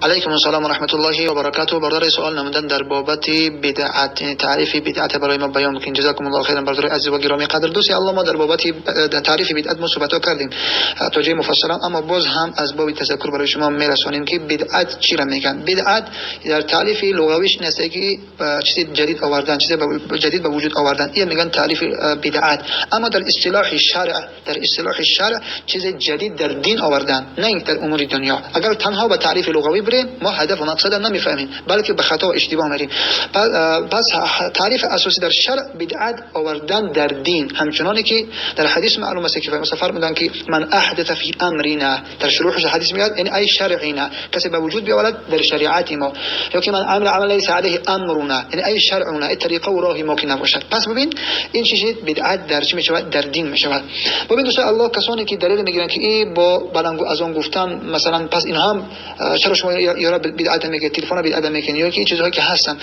علیکم السلام و رحمت الله و برکاته. برادر سوال نمودن در بابت بدعت، یعنی تعریف بدعت برای ما بیان بکنید. جزاکم الله خیرا. برادر عزیز و گرامی قدر دوستی الله، ما در بابت تعریف بدعت ما صحبت کردیم توجیه مفصلا، اما باز هم از باب تذکر برای شما میرسونیم که بدعت چی را میگن. بدعت در تعریف لغویش نیست که چیز جدید آوردن، چیز جدید به وجود آوردن، این میگن تعریف بدعت. اما در اصطلاح شرع چیز جدید در دین آوردن، نه در امور دنیا. اگر تنها به تعریف لغوی بریم ما هدف و مقصد نمیفهمیم، بلکه به خطا و اشتباه میریم. پس تعریف اساسی در شرع بدعت آوردن در دین، همچنانی که در حدیث معلوم است که مثلا فرمودن که من احدث فی امرنا، در شروحش حدیث میاد یعنی ای شرعنا، کسی به وجود بیاورد در شریعت ما، یا که من عمل لیس علیه امرنا یعنی ای شرعنا، ای طریقه و راهی ما که نباشد. پس ببین این چیز بدعت در چی میشود؟ در دین میشود. ببین دوستان الله، کسانی که دلیل میگیرن که این با بلنگو از آن گفتن مثلا پس اینها هم چرا شما یارا بدعت میگه، تلفن بدعت میگه، یا که این چیزهایی که هستن،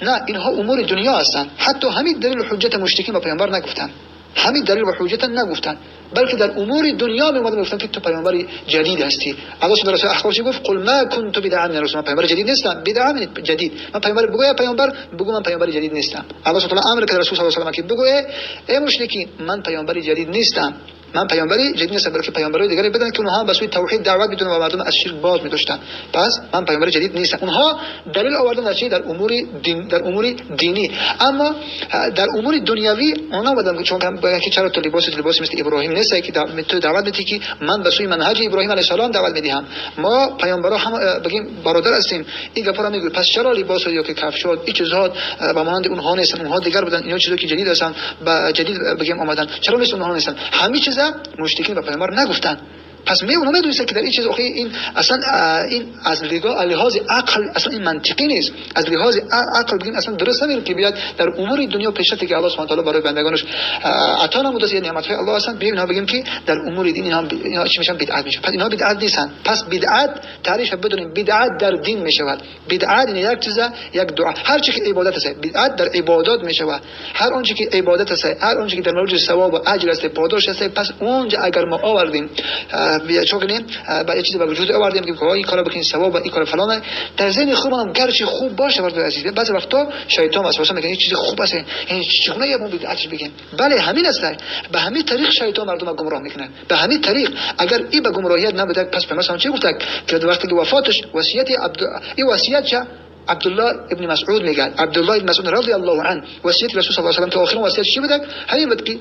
نه اینها امور دنیا هستن. حتی همین دلیل حجت مشرکین با پیامبر نگفتن، همین دلیل و حجت نگفتن، بلکه در امور دنیا میومدن گفتن که تو پیامبر جدید هستی. الله سبحانه و تعالی احکامش گفت قل ما كنت بدعا من رسول، من پیامبر جدید نیستم. بدعا یعنی جدید، من پیامبر بگو، پیامبر بگو من پیامبر جدید نیستم. الله سبحانه و تعالی امر کرد رسول صلی الله علیه و آله که بگو ای مشرکین من پیامبر جدید نیستم، من پیامبری جدید نیستم، بلکه پیامبرای دیگری بدن که اونها به سوی توحید دعوت می‌کنن و مردم از شرک باز می‌داشتن. پس من پیامبر جدید نیستم. اونها دلیل آوردن در چی؟ در امور دینی. اما در امور دنیوی اونها بدن چون که چرا تو لباس مثل ابراهیم نیست که تو دعوت میدی که من به سوی منهج ابراهیم علیه السلام دعوت میدهم، ما پیامبرا هم بگیم برادر هستیم. این گپا رو میگه پس چرا لباس یا که کفشات این چیزها به مانند اونها نیستن، اونها دیگر بودن، اینا چیزا که جدید هستن با جدید بگیم اومدن، چرا مثل اونها نیستن؟ همین چیزا مشرکین به پیامبر نگفتن. پس اونها میدونن که در این چیز آخه این اصلا این از لحاظ عقل اصلا این منطقی نیست، از لحاظ عقل بگیم اصلا درست نمیره که بیاد در امور دنیا پیشرفتی که الله سبحانه و تعالی برای بندگانش عطا نموده است، نعمت‌های الله هستن، بیایم بگیم که در امور دین اینا چی میشن؟ بدعت میشن. پس اینا بدعت نیستن. پس بدعت تعریف بدونیم بدعت در دین میشود. بدعت یعنی یک چیز، یک دعا، هر چی که عبادت است بدعت در عبادات میشود. هر آنچه که عبادت است، هر آنچه که در مورد ثواب و اجر است، پاداش است، پس اونجا اگر ما آوردیم چون با یه چیزی به وجود آوردیم که این کارو بکنید ثواب و این کار فلانه، در ذهن خودمون گرچه خوب باشه برای عزیز، بعضی وقتا شیطان وسوسه میکنه این چیز خوب است، این چگونه یه بدعت بگیم؟ بله همین است. به همین طریق شیطان مردم رو گمراه میکنه. به همین طریق اگر این به گمراهیت نبوده پس مثلا چی گفت که وقتی که وفاتش وصیت این وصیت عبدالله ابن مسعود میگه، عبدالله ابن مسعود رضی الله عنه وصیت رسول صلی الله علیه و آله تا آخرین وصیت چی بوده؟ همین بود که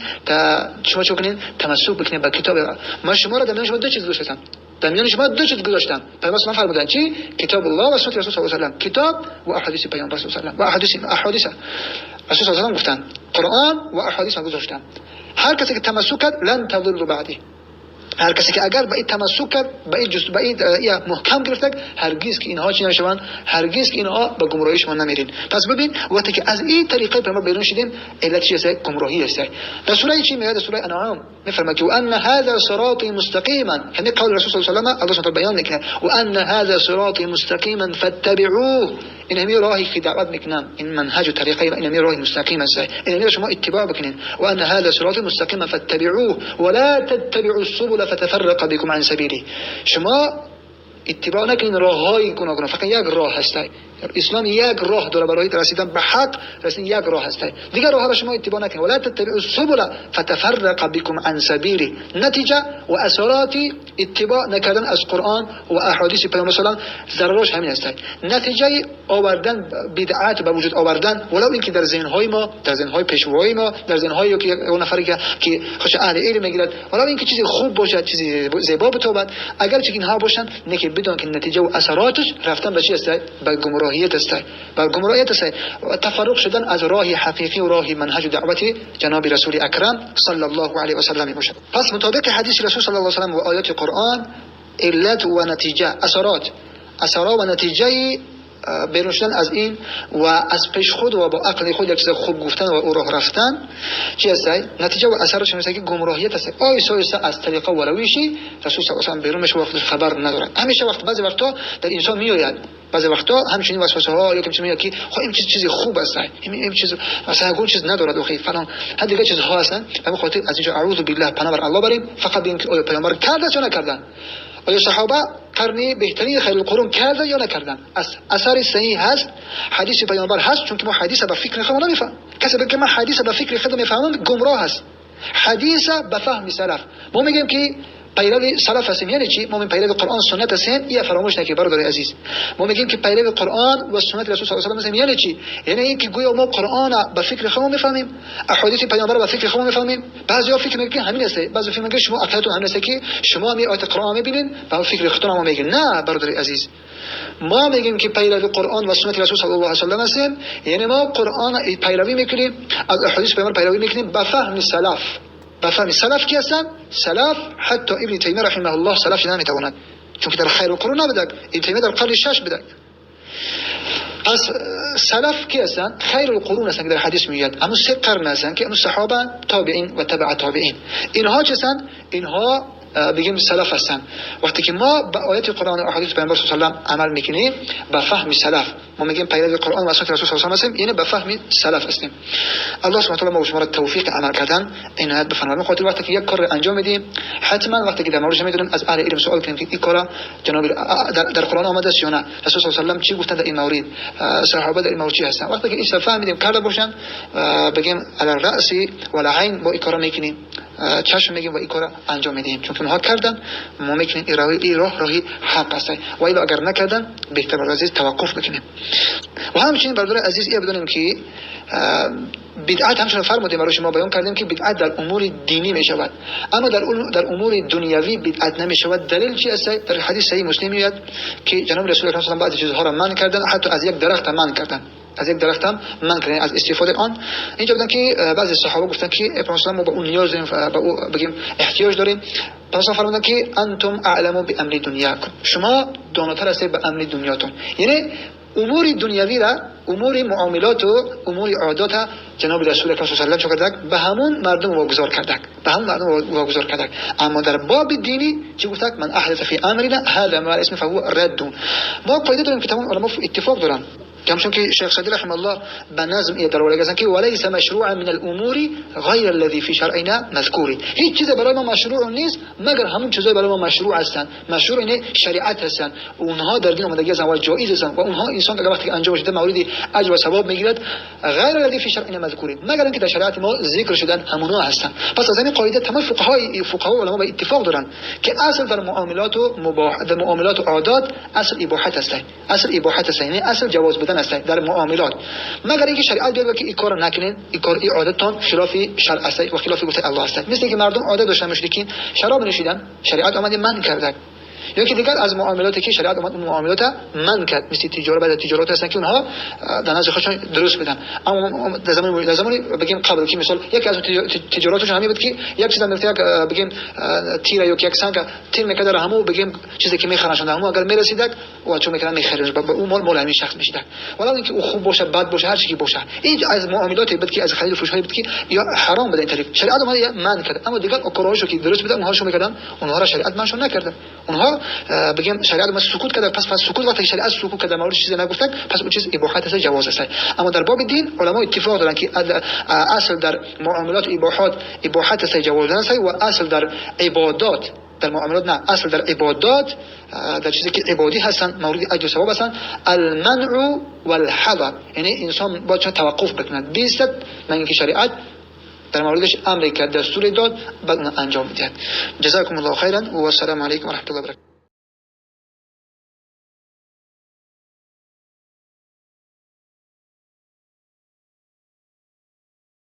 شما چه کنین؟ تمسک بکنین به کتاب. من شما را در میان شما دو چیز گذاشتم، در میان شما دو چیز گذاشتم. پیامبر صلی الله علیه و آله چی؟ کتاب الله و سنت رسول صلی الله علیه و آله، کتاب و احادیث پیامبر صلی الله علیه و آله، و احادیث رسول صلی الله علیه و آله گفتن، قرآن و احادیث گذاشتم. هر کسی که تمسک کرد لن تضل بعدی، هر کسی که اگر به این تمسک کرد، به این جست، به این یا محکم گرفت، هرگز که اینها چی نشوند، هرگز که اینها به گمراهی شما نمیرین. پس ببین وقتی که از این طریقه پیامبر بیرون شدیم علت چی است؟ گمراهی است. در سوره چی میاد؟ در سوره انعام میفرماید که ان هذا صراطی مستقیما، یعنی قول رسول صلی الله علیه و آله الله سبحانه بیان میکنه و ان هذا صراطی مستقیما فاتبعوه، این همی راهی که دعوت میکنم، این منهج و طریقه، این همی راه مستقیم است، این همی شما اتباع بکنین. و ان هذا صراطی مستقیما فاتبعوه ولا تتبعوا السبل فتفرق بكم عن سبيله، شما اتباع نکنین راههای گوناگون، فقط یک راه هست. اسلام یک راه داره برای رسیدن به حق، رسیدن یک راه هست، دیگر راه را شما اتباع نکنید. ولا تتبعوا السبل فتفرق بكم عن سبيله، نتیجه و اثرات اتباع نکردن از قرآن و احادیث پیامبر صلی الله علیه و آله ضررش همین است. نتیجه آوردن بدعت به وجود آوردن، ولو اینکه در ذهن‌های ما، در ذهن‌های پیشوای ما، در ذهن‌های که اون نفری که خوش اهل علم میگیرد، ولو اینکه چیزی خوب باشد، چیزی زیبا بتوبد، اگر چه اینها باشن نکه بدون که نتیجه و اثراتش رفتن به چی است؟ به گمراهیت است، به گمراهیت است و تفرق شدن از راه حقیقی و راه منهج دعوت جناب رسول اکرم صلی الله علیه و سلم باشد. پس مطابق حدیث رسول صلی الله علیه و سلم و آیات قرآن، علت و نتیجه، اثرات و نتیجه بیرون شدن از این و از پیش خود و با عقل خود یک چیز خوب گفتن و او راه رفتن چی است؟ نتیجه و اثرش میشه که گمراهیت است. آیسا از طریقه و روشی رسول صلی الله علیه و آله بیرون میشه، وقت خبر ندارن. همیشه وقت بعضی وقتا در انسان میآید، بعضی وقتا همچنین وسوسه ها یا که میاد که خب این چیزی خوب است، این چیز مثلا اون چیز ندارد و خیلی فلان هر دیگه چیزها هستن. همین خاطر از اینجا اعوذ بالله پناه بر الله بریم، فقط ببینیم که پیامبر کرده چه نکردن. آیا صحابه قرن بهترین خیر القرون کردن یا نکردن؟ اثر صحیح هست، حدیث پیامبر هست، چون که ما حدیث به فکر خودمون نمیفهم. کسی بگه من حدیث به فکر خودم میفهمم گمراه است. حدیث به فهم سلف. ما میگیم که پیرو سلف هستیم، یعنی چی؟ ما من پیرو قرآن سنت هستیم. یا فراموش نکنید برادر عزیز، ما میگیم که پیرو قرآن و سنت رسول صلی الله علیه و آله، یعنی چی؟ یعنی اینکه گویا ما قرآن به فکر خودمون میفهمیم، احادیث پیامبر به فکر خودمون میفهمیم. بعضیا فکر میکنن همین است، بعضی فکر میکنن شما عقیدتون همین است که شما می آیات قرآن میبینید و فکر خودتون هم میگین. نه برادر عزیز، ما میگیم که پیرو قرآن و سنت رسول صلی الله علیه و آله هستیم، یعنی ما قرآن پیروی میکنیم، از احادیث پیامبر پیروی میکنیم به فهم سلف. بفهم سلف کی هستن؟ سلف حتی ابن تیمیه رحمه الله سلف شدن میتواند، چون که در خیر القرون نبوده. ابن تیمیه در قرن 6 بوده. از سلف کی هستن؟ خیر القرون هستن که در حدیث میاد، اما 3 قرن هستن که اون صحابه، تابعین و تبع تابعین. اینها چه هستن؟ اینها بگیم سلف هستن. وقتی که ما با آیات قرآن و احادیث پیامبر صلی الله علیه و آله عمل میکنیم با فهم سلف، ما میگیم پیرو قرآن و سنت رسول صلی الله علیه و آله هستیم، یعنی با فهم سلف هستیم. الله سبحانه و تعالی ما شما را توفیق عمل کردن عنایت بفرمایید. خاطر وقتی که یک کار انجام میدیم، حتما وقتی که در موردش میدونیم از اهل علم سوال کنیم که این کارا جناب در قرآن آمده است یا نه، رسول صلی الله علیه و آله چی گفتند در این مورد، صحابه در این مورد چی هستن. وقتی که این فهمیدیم کرده باشن، بگیم علی الراس و العین با این کارا میکنیم، چشم میگیم و این کارا انجام میدیم، چون اونها کردن، ما میکنیم این راهی حق است. و الا اگر نکردن بهتر برای عزیز توقف بکنیم. و همچنین برادر عزیز این بدونیم که بدعت همچنان فرمودیم برای شما بیان کردیم که بدعت در امور دینی می شود، اما در امور دنیوی بدعت نمی شود. دلیل چی است؟ در حدیث صحیح مسلم میاد که جناب رسول الله صلی الله علیه و آله بعضی چیزها را منع کردن، حتی از یک درخت منع کردن، از یک درخت هم من کردن از استفاده آن. اینجا بودن که بعضی صحابه گفتن که ابن ما با اون نیاز داریم، با او بگیم احتیاج داریم. پس فرمودن که انتم اعلم بامر دنیاکم، شما داناتر هستید به امر دنیاتون. یعنی امور دنیوی را، امور معاملات و امور عادات جناب رسول الله صلی الله علیه و آله کرده به همون مردم واگذار کرده، به همون مردم واگذار کرده. اما در باب دینی چی گفته؟ من احدث فی امرنا هذا ما اسم فهو رد. ما قاعده داریم که تمام علما اتفاق دارن، همچون که شیخ سعدی رحمه الله به نظم این درواله گذاشتن که وليس مشروعا من الامور غیر الذي في شرعنا مذکور. هیچ چیز برای ما مشروع نیست مگر همون چیزای برای ما مشروع هستند. مشروع یعنی شریعت هستند، اونها در دین اومدگی از اول جایز هستند و اونها انسان اگر وقتی انجام شده موردی اجر و ثواب میگیرد. غیر الذي في شرعنا مذکور، مگر اینکه در شریعت ما ذکر شدن همونها هستند. پس از این قاعده تمام فقها و علما به اتفاق دارن که اصل در معاملات و مباح، در معاملات و عادات اصل اباحت است، اصل اباحت است، یعنی اصل جواز بدن است در معاملات، مگر اینکه شریعت بیاد که این کارو نکنین، این کار این عادتتون خلاف شرع است و خلاف گفته الله است. مثل که مردم عادت داشتن مشرکین شراب نوشیدن، شریعت آمده من کرد. یا که دیگر از معاملاتی که شریعت اومد اون معاملات من کرد، مثل تجارت، بعد تجارت هستن که اونها در نظر خودشون درست بدن. اما در زمانی بگیم قبل که مثلا یکی از تجارتشون همین بود که یک چیز میگفت، یک بگیم تیر یا یک سنگ تیر میکرد همو بگیم چیزی که میخرنشون همو اگر میرسیدک و چون میکردن میخرن به اون مال همین شخص میشید، ولی اینکه او خوب باشه بد باشه هر چی که باشه، این از معاملاتی بود که از خرید و فروش بود که یا حرام بده این طریق شریعت اومد من کرد. اما دیگر کارهاشو که درست بده اونها شو میکردن، اونها را شریعت منشون نکرد. اونها بگیم شریعت ما سکوت کرده، پس سکوت وقتی شریعت سکوت کرده مورد چیزی نگفتن، پس اون چیز اباحت است، جواز است. اما در باب دین علما اتفاق دارن که اصل در معاملات اباحت است، جواز است، و اصل در عبادات، در معاملات نه، اصل در عبادات، در چیزی که عبادی هستن مورد اجر و ثواب هستن، المنع والحظر، یعنی انسان باید توقف بکنه، بیستد من اینکه شریعت در موردش امر کرد، دستور داد، بعد اون انجام میدهد. جزاکم الله خیرا و السلام علیکم و رحمت الله و برکاته.